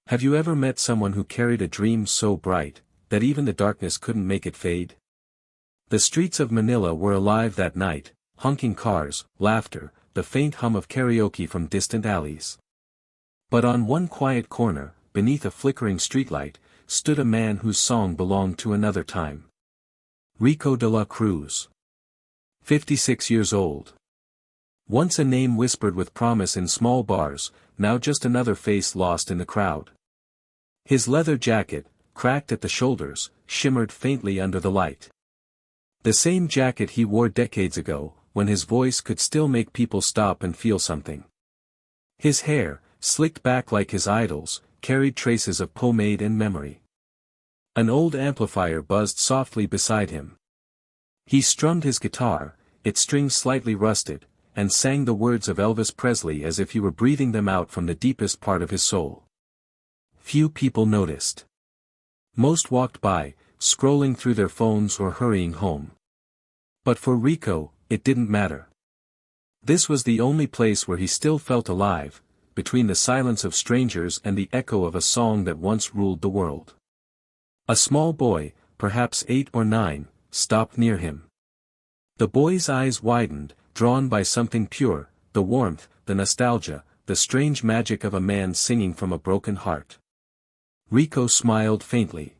Have you ever met someone who carried a dream so bright, that even the darkness couldn't make it fade? The streets of Manila were alive that night, honking cars, laughter, the faint hum of karaoke from distant alleys. But on one quiet corner, beneath a flickering streetlight, stood a man whose song belonged to another time. Rico de la Cruz. 56 years old. Once a name whispered with promise in small bars, now just another face lost in the crowd. His leather jacket, cracked at the shoulders, shimmered faintly under the light. The same jacket he wore decades ago, when his voice could still make people stop and feel something. His hair, slicked back like his idol's, carried traces of pomade and memory. An old amplifier buzzed softly beside him. He strummed his guitar, its strings slightly rusted, and sang the words of Elvis Presley as if he were breathing them out from the deepest part of his soul. Few people noticed. Most walked by, scrolling through their phones or hurrying home. But for Rico, it didn't matter. This was the only place where he still felt alive, between the silence of strangers and the echo of a song that once ruled the world. A small boy, perhaps 8 or 9, stopped near him. The boy's eyes widened, drawn by something pure, the warmth, the nostalgia, the strange magic of a man singing from a broken heart. Rico smiled faintly.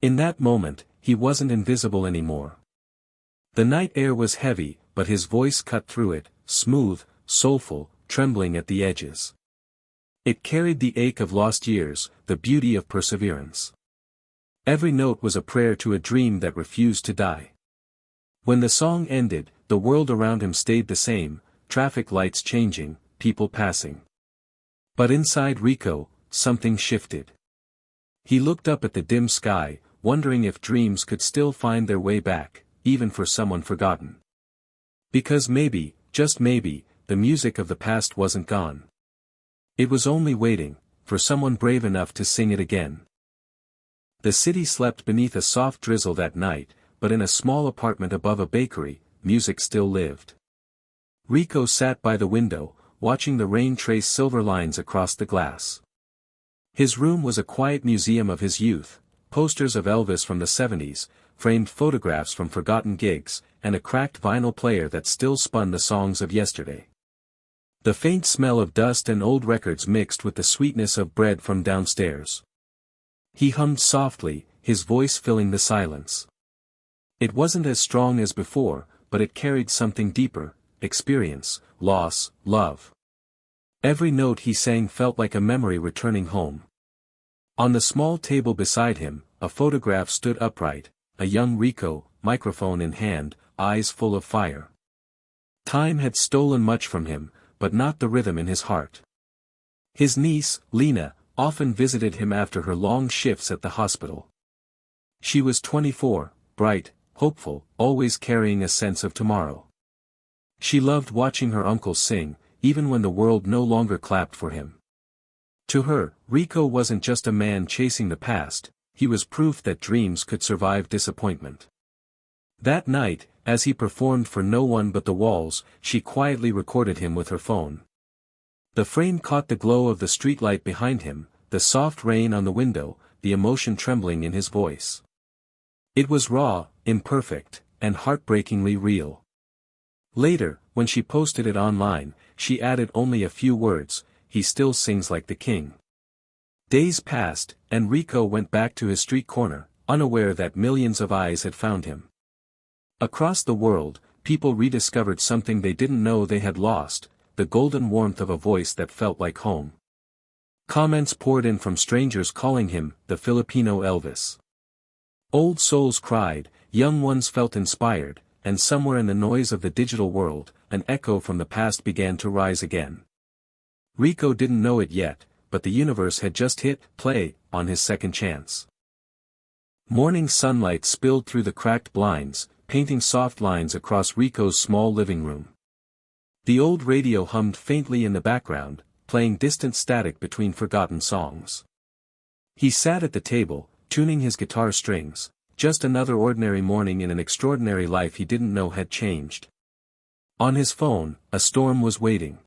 In that moment, he wasn't invisible anymore. The night air was heavy, but his voice cut through it, smooth, soulful, trembling at the edges. It carried the ache of lost years, the beauty of perseverance. Every note was a prayer to a dream that refused to die. When the song ended, the world around him stayed the same, traffic lights changing, people passing. But inside Rico, something shifted. He looked up at the dim sky, wondering if dreams could still find their way back, even for someone forgotten. Because maybe, just maybe, the music of the past wasn't gone. It was only waiting, for someone brave enough to sing it again. The city slept beneath a soft drizzle that night, but in a small apartment above a bakery, music still lived. Rico sat by the window, watching the rain trace silver lines across the glass. His room was a quiet museum of his youth, posters of Elvis from the 70s, framed photographs from forgotten gigs, and a cracked vinyl player that still spun the songs of yesterday. The faint smell of dust and old records mixed with the sweetness of bread from downstairs. He hummed softly, his voice filling the silence. It wasn't as strong as before, but it carried something deeper, experience, loss, love. Every note he sang felt like a memory returning home. On the small table beside him, a photograph stood upright, a young Rico, microphone in hand, eyes full of fire. Time had stolen much from him, but not the rhythm in his heart. His niece, Lena, often visited him after her long shifts at the hospital. She was 24, bright, hopeful, always carrying a sense of tomorrow. She loved watching her uncle sing, even when the world no longer clapped for him. To her, Rico wasn't just a man chasing the past, he was proof that dreams could survive disappointment. That night, as he performed for no one but the walls, she quietly recorded him with her phone. The frame caught the glow of the streetlight behind him, the soft rain on the window, the emotion trembling in his voice. It was raw, imperfect, and heartbreakingly real. Later, when she posted it online, she added only a few words, "He still sings like the king." Days passed, and Rico went back to his street corner, unaware that millions of eyes had found him. Across the world, people rediscovered something they didn't know they had lost, the golden warmth of a voice that felt like home. Comments poured in from strangers calling him the Filipino Elvis. Old souls cried, young ones felt inspired, and somewhere in the noise of the digital world, an echo from the past began to rise again. Rico didn't know it yet, but the universe had just hit play on his second chance. Morning sunlight spilled through the cracked blinds, painting soft lines across Rico's small living room. The old radio hummed faintly in the background, playing distant static between forgotten songs. He sat at the table, tuning his guitar strings, just another ordinary morning in an extraordinary life he didn't know had changed. On his phone, a storm was waiting.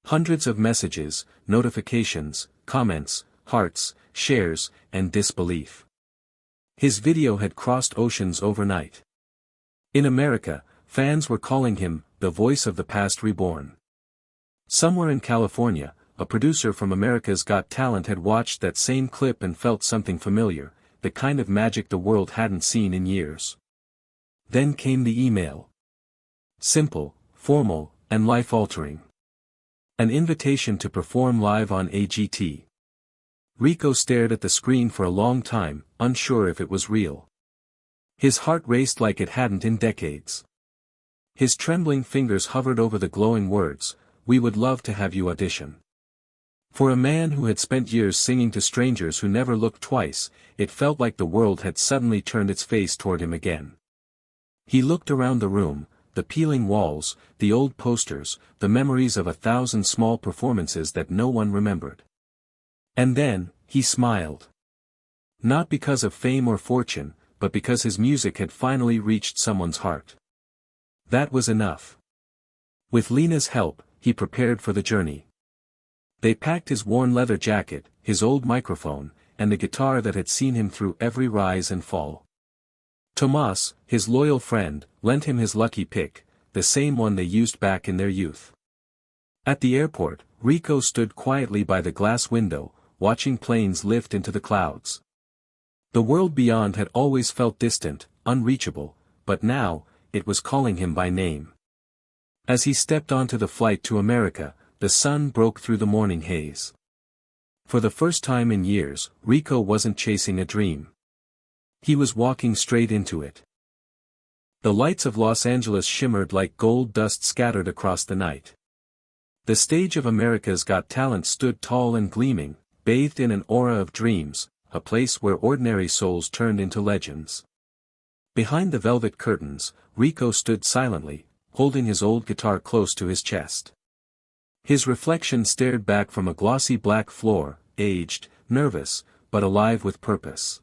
Hundreds of messages, notifications, comments, hearts, shares, and disbelief. His video had crossed oceans overnight. In America, fans were calling him, the voice of the past reborn. Somewhere in California, a producer from America's Got Talent had watched that same clip and felt something familiar, the kind of magic the world hadn't seen in years. Then came the email. Simple, formal, and life-altering. An invitation to perform live on AGT. Rico stared at the screen for a long time, unsure if it was real. His heart raced like it hadn't in decades. His trembling fingers hovered over the glowing words, "We would love to have you audition." For a man who had spent years singing to strangers who never looked twice, it felt like the world had suddenly turned its face toward him again. He looked around the room, the peeling walls, the old posters, the memories of 1,000 small performances that no one remembered. And then, he smiled. Not because of fame or fortune, but because his music had finally reached someone's heart. That was enough. With Lena's help, he prepared for the journey. They packed his worn leather jacket, his old microphone, and the guitar that had seen him through every rise and fall. Tomas, his loyal friend, lent him his lucky pick, the same one they used back in their youth. At the airport, Rico stood quietly by the glass window, watching planes lift into the clouds. The world beyond had always felt distant, unreachable, but now, it was calling him by name. As he stepped onto the flight to America, the sun broke through the morning haze. For the first time in years, Rico wasn't chasing a dream. He was walking straight into it. The lights of Los Angeles shimmered like gold dust scattered across the night. The stage of America's Got Talent stood tall and gleaming, bathed in an aura of dreams, a place where ordinary souls turned into legends. Behind the velvet curtains, Rico stood silently, holding his old guitar close to his chest. His reflection stared back from a glossy black floor, aged, nervous, but alive with purpose.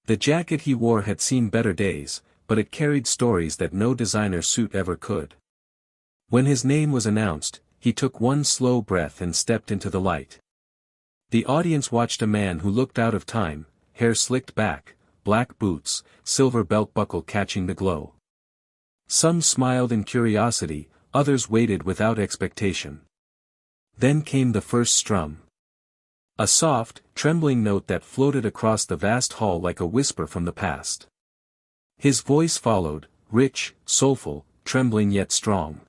The jacket he wore had seen better days, but it carried stories that no designer suit ever could. When his name was announced, he took one slow breath and stepped into the light. The audience watched a man who looked out of time, hair slicked back, black boots, silver belt buckle catching the glow. Some smiled in curiosity, others waited without expectation. Then came the first strum. A soft, trembling note that floated across the vast hall like a whisper from the past. His voice followed, rich, soulful, trembling yet strong.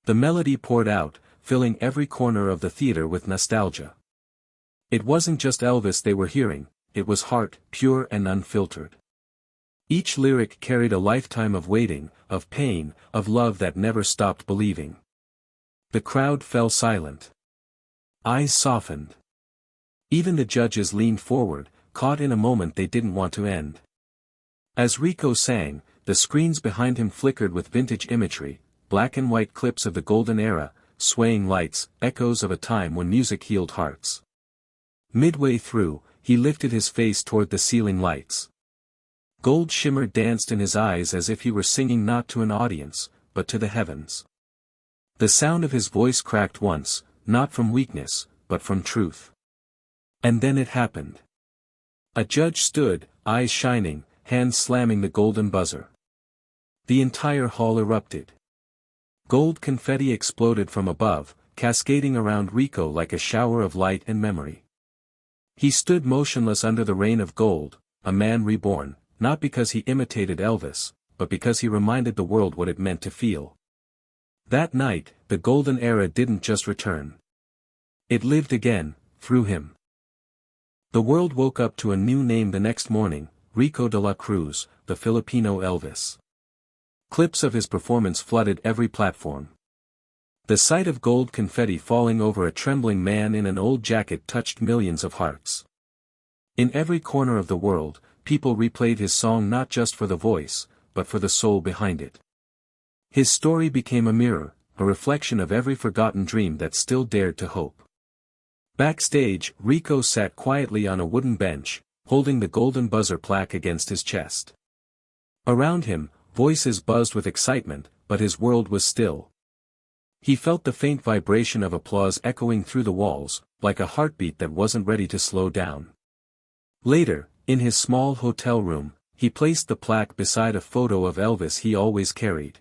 The melody poured out, filling every corner of the theater with nostalgia. It wasn't just Elvis they were hearing, it was heart, pure and unfiltered. Each lyric carried a lifetime of waiting, of pain, of love that never stopped believing. The crowd fell silent. Eyes softened. Even the judges leaned forward, caught in a moment they didn't want to end. As Rico sang, the screens behind him flickered with vintage imagery, black and white clips of the golden era, swaying lights, echoes of a time when music healed hearts. Midway through, he lifted his face toward the ceiling lights. Gold shimmer danced in his eyes as if he were singing not to an audience, but to the heavens. The sound of his voice cracked once, not from weakness, but from truth. And then it happened. A judge stood, eyes shining, hands slamming the golden buzzer. The entire hall erupted. Gold confetti exploded from above, cascading around Rico like a shower of light and memory. He stood motionless under the rain of gold, a man reborn, not because he imitated Elvis, but because he reminded the world what it meant to feel. That night, the golden era didn't just return. It lived again, through him. The world woke up to a new name the next morning, Rico de la Cruz, the Filipino Elvis. Clips of his performance flooded every platform. The sight of gold confetti falling over a trembling man in an old jacket touched millions of hearts. In every corner of the world, people replayed his song not just for the voice, but for the soul behind it. His story became a mirror, a reflection of every forgotten dream that still dared to hope. Backstage, Rico sat quietly on a wooden bench, holding the golden buzzer plaque against his chest. Around him, voices buzzed with excitement, but his world was still. He felt the faint vibration of applause echoing through the walls, like a heartbeat that wasn't ready to slow down. Later, in his small hotel room, he placed the plaque beside a photo of Elvis he always carried.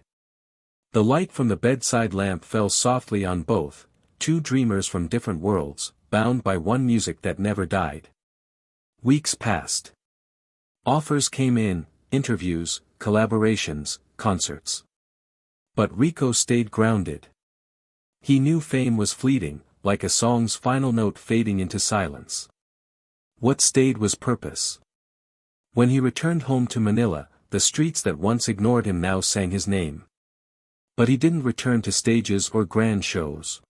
The light from the bedside lamp fell softly on both, two dreamers from different worlds, bound by one music that never died. Weeks passed. Offers came in, interviews, collaborations, concerts. But Rico stayed grounded. He knew fame was fleeting, like a song's final note fading into silence. What stayed was purpose. When he returned home to Manila, the streets that once ignored him now sang his name. But he didn't return to stages or grand shows.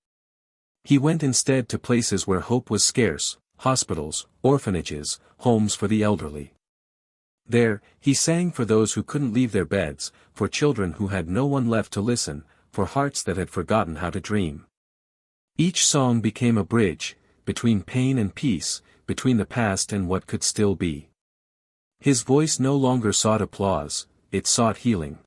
He went instead to places where hope was scarce, hospitals, orphanages, homes for the elderly. There, he sang for those who couldn't leave their beds, for children who had no one left to listen, for hearts that had forgotten how to dream. Each song became a bridge, between pain and peace, between the past and what could still be. His voice no longer sought applause, it sought healing.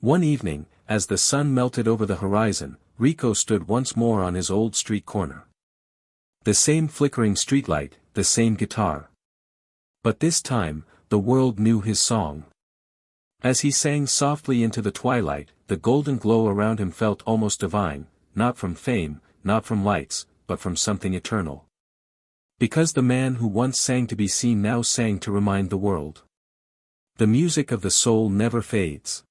One evening, as the sun melted over the horizon, Rico stood once more on his old street corner. The same flickering streetlight, the same guitar. But this time, the world knew his song. As he sang softly into the twilight, the golden glow around him felt almost divine, not from fame, not from lights, but from something eternal. Because the man who once sang to be seen now sang to remind the world. The music of the soul never fades.